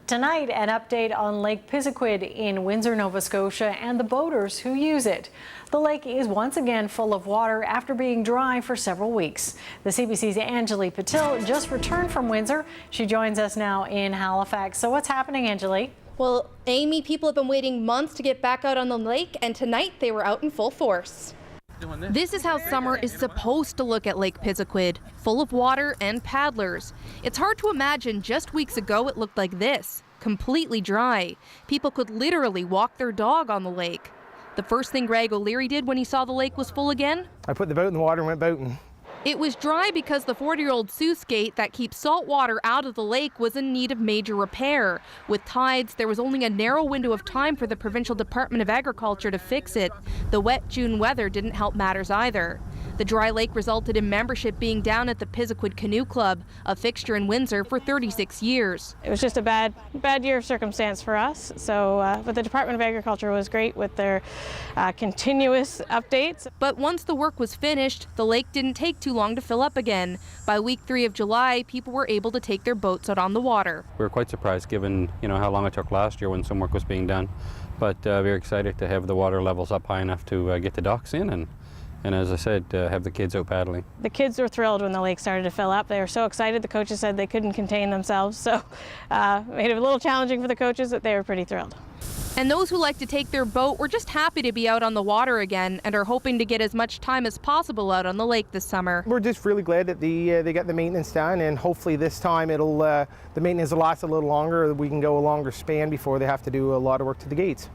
Tonight, an update on Lake Pisiquid in Windsor, Nova Scotia, and the boaters who use it. The lake is once again full of water after being dry for several weeks. The CBC's Anjuli Patil just returned from Windsor. She joins us now in Halifax. So what's happening, Anjuli? Well, Amy, people have been waiting months to get back out on the lake, and tonight they were out in full force. This is how summer is supposed to look at Lake Pisiquid, full of water and paddlers. It's hard to imagine just weeks ago it looked like this, completely dry. People could literally walk their dog on the lake. The first thing Greg O'Leary did when he saw the lake was full again? I put the boat in the water and went boating. It was dry because the 40-year-old sluice gate that keeps salt water out of the lake was in need of major repair. With tides, there was only a narrow window of time for the Provincial Department of Agriculture to fix it. The wet June weather didn't help matters either. The dry lake resulted in membership being down at the Pisiquid Canoe Club, a fixture in Windsor for 36 years. It was just a bad year of circumstance for us. So, but the Department of Agriculture was great with their continuous updates. But once the work was finished, the lake didn't take too long to fill up again. By week 3 of July, people were able to take their boats out on the water. We were quite surprised given, how long it took last year when some work was being done. But we're excited to have the water levels up high enough to get the docks in and as I said, have the kids out paddling. The kids were thrilled when the lake started to fill up. They were so excited. The coaches said they couldn't contain themselves. So made it a little challenging for the coaches, but they were pretty thrilled. And those who like to take their boat were just happy to be out on the water again and are hoping to get as much time as possible out on the lake this summer. We're just really glad that they got the maintenance done, and hopefully this time the maintenance will last a little longer. We can go a longer span before they have to do a lot of work to the gates.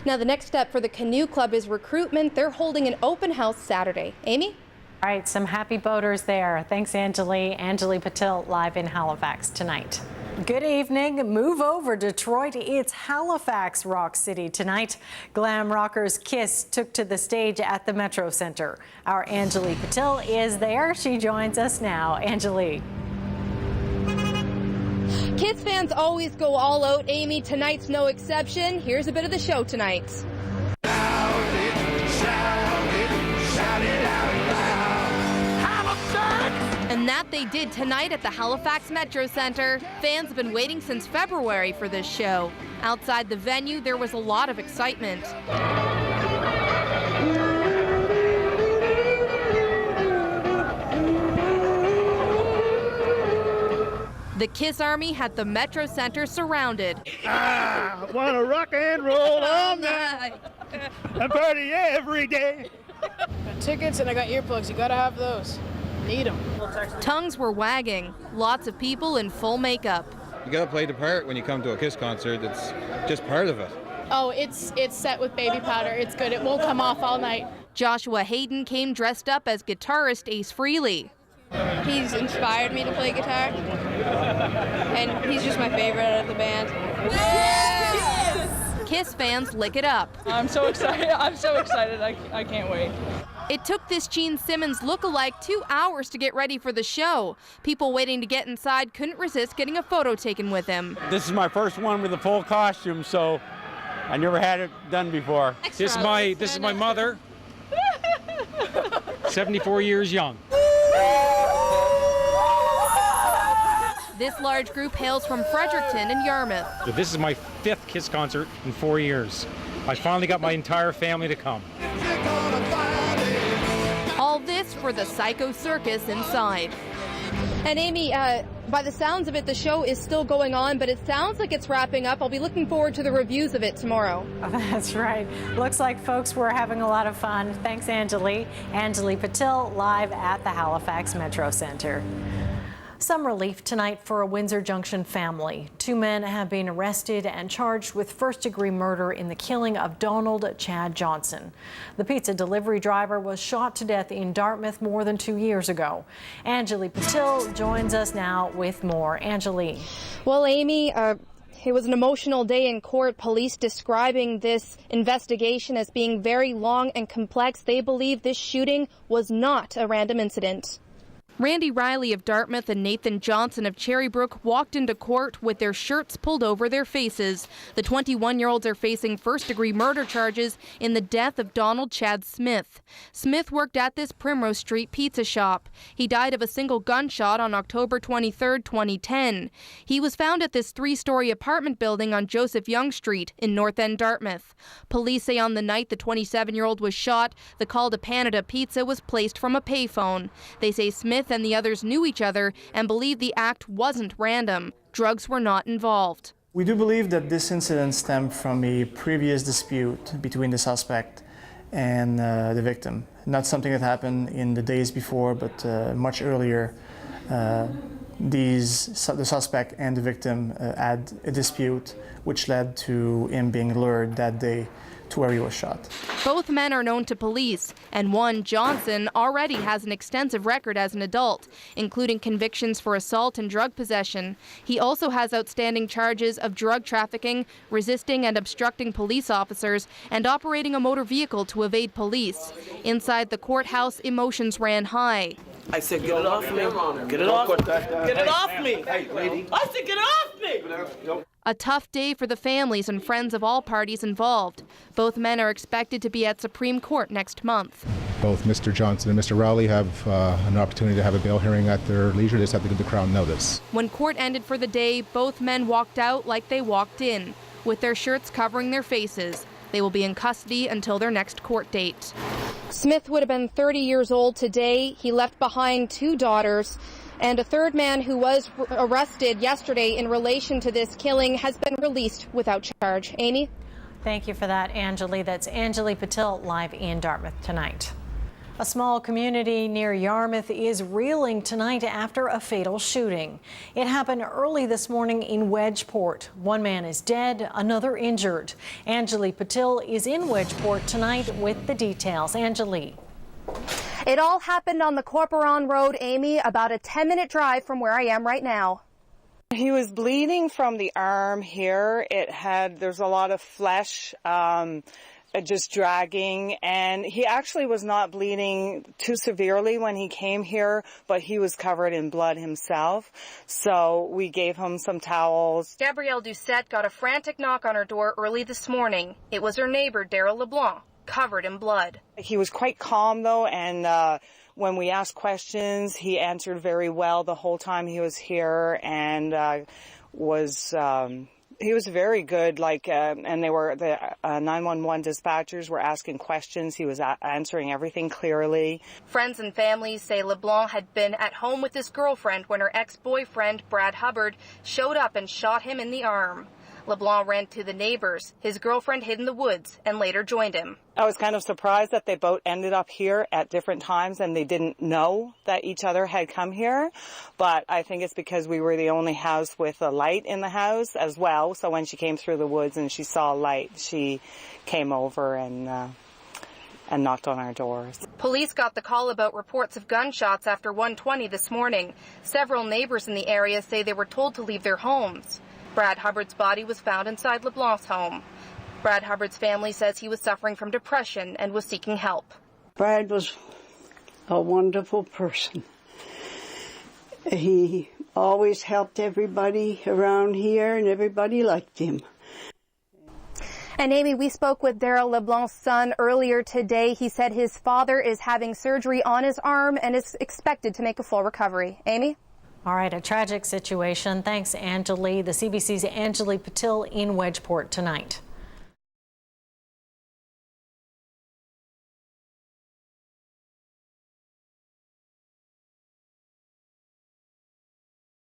Now the next step for the Canoe Club is recruitment. They're holding an open house Saturday. Amy? All right, some happy boaters there. Thanks, Anjuli. Anjuli Patil live in Halifax tonight. Good evening. Move over, Detroit. It's Halifax Rock City tonight. Glam rockers Kiss took to the stage at the Metro Center. Our Anjuli Patil is there. She joins us now. Anjuli. Kiss fans always go all out, Amy. Tonight's no exception. Here's a bit of the show tonight. And that they did tonight at the Halifax Metro Center. Fans have been waiting since February for this show. Outside the venue, there was a lot of excitement. The Kiss Army had the Metro Center surrounded. I want to rock and roll all night and party every day. Got tickets and I got earplugs. You gotta have those. Need them. Tongues were wagging. Lots of people in full makeup. You gotta play the part when you come to a Kiss concert. It's just part of it. Oh, it's set with baby powder. It's good. It won't come off all night. Joshua Hayden came dressed up as guitarist Ace Frehley. He's inspired me to play guitar, and he's just my favorite out of the band. Yes! Kiss fans lick it up. I'm so excited. I can't wait. It took this Gene Simmons look-alike 2 hours to get ready for the show. People waiting to get inside couldn't resist getting a photo taken with him. This is my first one with a full costume, so I never had it done before. This is my mother, 74 years young. This large group hails from Fredericton and Yarmouth. This is my 5th Kiss concert in 4 years. I finally got my entire family to come. All this for the Psycho Circus inside. And Amy, by the sounds of it, the show is still going on, but it sounds like it's wrapping up. I'll be looking forward to the reviews of it tomorrow. Oh, that's right. Looks like folks were having a lot of fun. Thanks, Anjuli. Anjuli Patil live at the Halifax Metro Center. Some relief tonight for a Windsor Junction family. 2 men have been arrested and charged with first-degree murder in the killing of Donald Chad Johnson. The pizza delivery driver was shot to death in Dartmouth more than 2 years ago. Anjuli Patil joins us now with more. Anjuli. Well, Amy, it was an emotional day in court. Police describing this investigation as being very long and complex. They believe this shooting was not a random incident. Randy Riley of Dartmouth and Nathan Johnson of Cherrybrook walked into court with their shirts pulled over their faces. The 21-year-olds are facing first-degree murder charges in the death of Donald Chad Smith. Smith worked at this Primrose Street pizza shop. He died of a single gunshot on October 23, 2010. He was found at this 3-story apartment building on Joseph Young Street in North End, Dartmouth. Police say on the night the 27-year-old was shot, the call to Canada Pizza was placed from a payphone. They say Smith and the others knew each other and believe the act wasn't random. Drugs were not involved. We do believe that this incident stemmed from a previous dispute between the suspect and the victim. Not something that happened in the days before, but much earlier. The suspect and the victim had a dispute, which led to him being lured that day to where he was shot. Both men are known to police, and one, Johnson, already has an extensive record as an adult, including convictions for assault and drug possession. He also has outstanding charges of drug trafficking, resisting and obstructing police officers, and operating a motor vehicle to evade police. Inside the courthouse, emotions ran high. I said, get it off me. Get it off. Get it off me. Hey, lady. I said, get it off me. A tough day for the families and friends of all parties involved. Both men are expected to be at Supreme Court next month. Both Mr. Johnson and Mr. Rowley have an opportunity to have a bail hearing at their leisure. They just have to give the Crown notice. When court ended for the day, both men walked out like they walked in, with their shirts covering their faces. They will be in custody until their next court date. Smith would have been 30 years old today. He left behind 2 daughters. And a third man who was arrested yesterday in relation to this killing has been released without charge. Amy? Thank you for that, Anjuli. That's Anjuli Patil live in Dartmouth tonight. A small community near Yarmouth is reeling tonight after a fatal shooting. It happened early this morning in Wedgeport. One man is dead, another injured. Anjuli Patil is in Wedgeport tonight with the details. Anjuli. It all happened on the Corporon Road, Amy, about a 10-minute drive from where I am right now. He was bleeding from the arm here. There's a lot of flesh just dragging, and he actually was not bleeding too severely when he came here, but he was covered in blood himself. So we gave him some towels. Gabrielle Doucette got a frantic knock on her door early this morning. It was her neighbor, Daryl LeBlanc, covered in blood. He was quite calm, though, and when we asked questions, he answered very well the whole time he was here, and he was very good. And they were the 911 dispatchers were asking questions. He was answering everything clearly. Friends and families say LeBlanc had been at home with his girlfriend when her ex-boyfriend, Brad Hubbard, showed up and shot him in the arm. LeBlanc ran to the neighbors. His girlfriend hid in the woods and later joined him. I was kind of surprised that they both ended up here at different times and they didn't know that each other had come here. But I think it's because we were the only house with a light in the house as well. So when she came through the woods and she saw a light, she came over and knocked on our doors. Police got the call about reports of gunshots after 1:20 this morning. Several neighbors in the area say they were told to leave their homes. Brad Hubbard's body was found inside LeBlanc's home. Brad Hubbard's family says he was suffering from depression and was seeking help. Brad was a wonderful person. He always helped everybody around here and everybody liked him. And Amy, we spoke with Daryl LeBlanc's son earlier today. He said his father is having surgery on his arm and is expected to make a full recovery. Amy? All right, a tragic situation. Thanks, Anjuli. The CBC's Anjuli Patil in Wedgeport tonight.